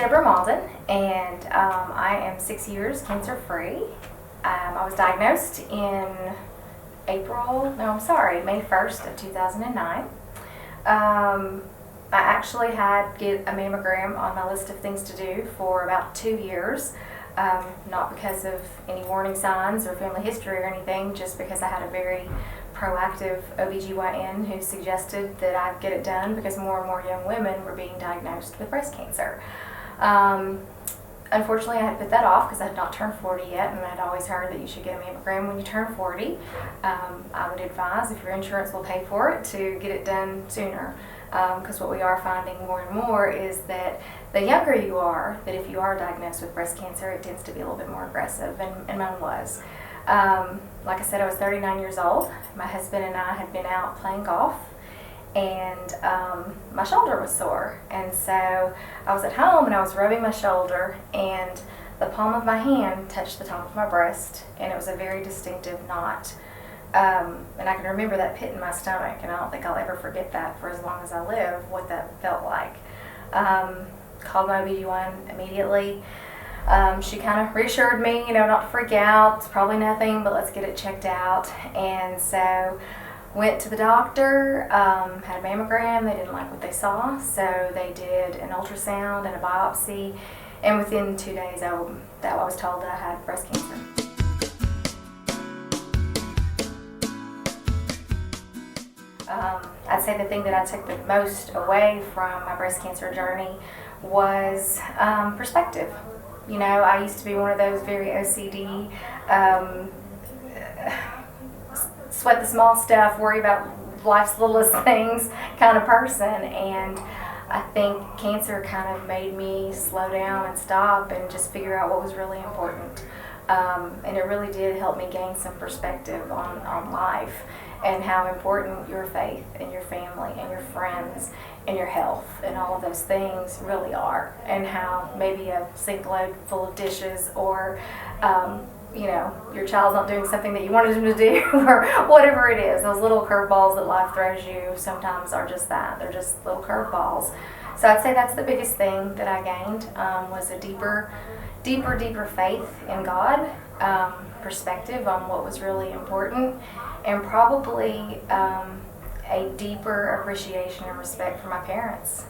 Deborah Mauldin, and I am 6 years cancer-free. I was diagnosed in May 1st of 2009. I actually had get a mammogram on my list of things to do for about 2 years. Not because of any warning signs or family history or anything, just because I had a very proactive OBGYN who suggested that I get it done because more and more young women were being diagnosed with breast cancer. Unfortunately, I had put that off because I had not turned 40 yet, and I'd always heard that you should get a mammogram when you turn 40. I would advise, if your insurance will pay for it, to get it done sooner. Because what we are finding more and more is that the younger you are, that if you are diagnosed with breast cancer, it tends to be a little bit more aggressive, and mine was. Like I said, I was 39 years old. My husband and I had been out playing golf, and my shoulder was sore. And so I was at home and I was rubbing my shoulder, and the palm of my hand touched the top of my breast, and it was a very distinctive knot. And I can remember that pit in my stomach, and I don't think I'll ever forget that for as long as I live, what that felt like. Called my OB/GYN immediately. She kind of reassured me, not to freak out. It's probably nothing, but let's get it checked out. And so went to the doctor, had a mammogram. They didn't like what they saw, so they did an ultrasound and a biopsy. And within 2 days, I was told that I had breast cancer. I'd say the thing that I took the most away from my breast cancer journey was perspective. I used to be one of those very OCD, sweat the small stuff, worry about life's littlest things kind of person, and I think cancer kind of made me slow down and stop and just figure out what was really important. And it really did help me gain some perspective on life and how important your faith and your family and your friends and your health and all of those things really are, and how maybe a sink load full of dishes or your child's not doing something that you wanted them to do or whatever it is, those little curveballs that life throws you sometimes are just that. They're just little curveballs. So I'd say that's the biggest thing that I gained, was a deeper faith in God, perspective on what was really important, and probably a deeper appreciation and respect for my parents.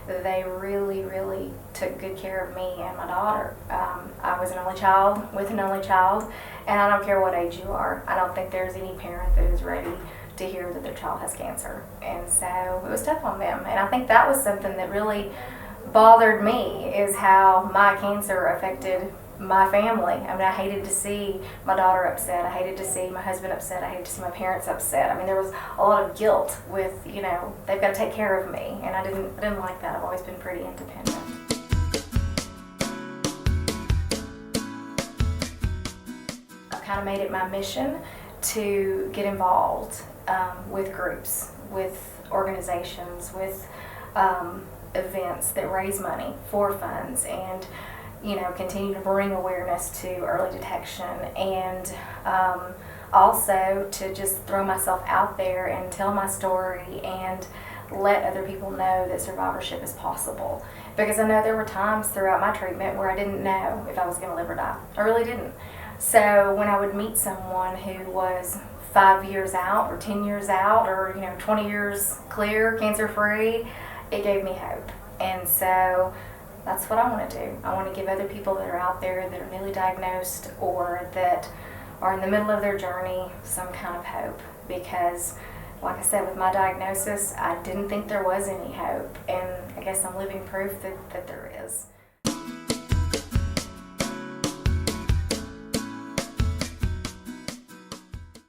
They really, really took good care of me and my daughter. I was an only child with an only child, and I don't care what age you are. I don't think there's any parent that is ready to hear that their child has cancer. And so it was tough on them. And I think that was something that really bothered me, is how my cancer affected my family. I hated to see my daughter upset. I hated to see my husband upset. I hated to see my parents upset. There was a lot of guilt with, they've got to take care of me, and I didn't like that. I've always been pretty independent. I've kind of made it my mission to get involved with groups, with organizations, with events that raise money for funds, and continue to bring awareness to early detection, and also to just throw myself out there and tell my story and let other people know that survivorship is possible. Because I know there were times throughout my treatment where I didn't know if I was going to live or die. I really didn't. So when I would meet someone who was 5 years out or 10 years out or 20 years clear, cancer-free, it gave me hope. And so that's what I want to do. I want to give other people that are out there that are newly diagnosed or that are in the middle of their journey some kind of hope. Because, like I said, with my diagnosis, I didn't think there was any hope. And I guess I'm living proof that there is.